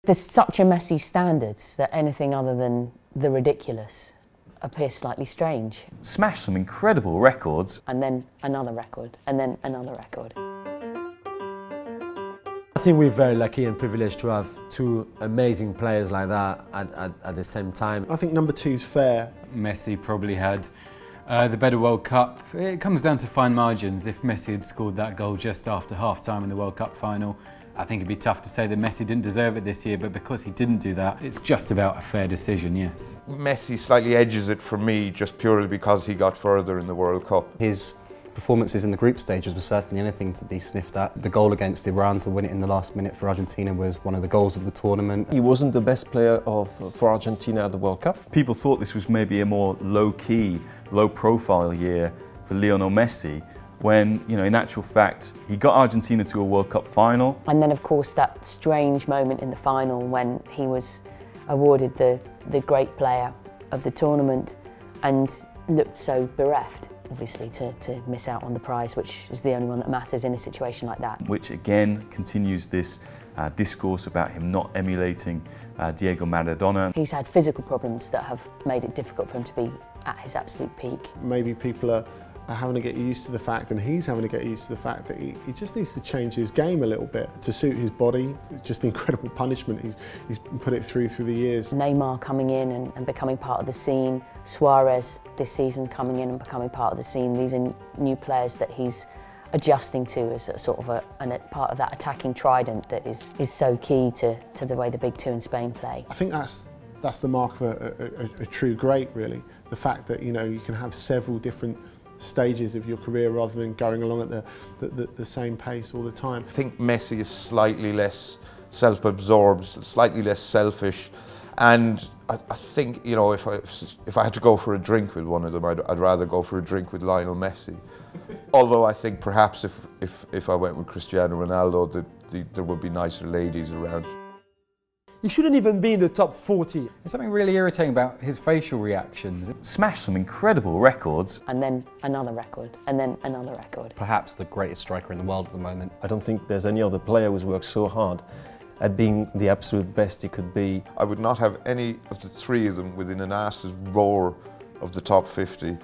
There's such a Messi standards that anything other than the ridiculous appears slightly strange. Smashed some incredible records. And then another record, and then another record. I think we're very lucky and privileged to have two amazing players like that at the same time. I think number two's fair. Messi probably had the better World Cup. It comes down to fine margins. If Messi had scored that goal just after half-time in the World Cup final, I think it'd be tough to say that Messi didn't deserve it this year, but because he didn't do that, it's just about a fair decision, yes. Messi slightly edges it for me just purely because he got further in the World Cup. His performances in the group stages were certainly anything to be sniffed at. The goal against Iran to win it in the last minute for Argentina was one of the goals of the tournament. He wasn't the best player for Argentina at the World Cup. People thought this was maybe a more low-key, low-profile year for Lionel Messi, when, you know, in actual fact, he got Argentina to a World Cup final. And then, of course, that strange moment in the final when he was awarded the great player of the tournament and looked so bereft, obviously, to miss out on the prize, which is the only one that matters in a situation like that. Which, again, continues this discourse about him not emulating Diego Maradona. He's had physical problems that have made it difficult for him to be at his absolute peak. Maybe people are having to get used to the fact, and he's having to get used to the fact that he just needs to change his game a little bit to suit his body. It's just incredible punishment he's put it through the years. Neymar coming in and becoming part of the scene, Suarez this season coming in and becoming part of the scene. These are new players that he's adjusting to as a sort of a part of that attacking trident that is so key to the way the big two in Spain play. I think that's the mark of a true great, really. The fact that, you know, you can have several different stages of your career rather than going along at the same pace all the time. I think Messi is slightly less self-absorbed, slightly less selfish, and I think, you know, if I had to go for a drink with one of them, I'd rather go for a drink with Lionel Messi. Although I think perhaps if I went with Cristiano Ronaldo, there would be nicer ladies around. He shouldn't even be in the top 40. There's something really irritating about his facial reactions. Smashed some incredible records. And then another record, and then another record. Perhaps the greatest striker in the world at the moment. I don't think there's any other player who's worked so hard at being the absolute best he could be. I would not have any of the three of them within an ass's roar of the top 50.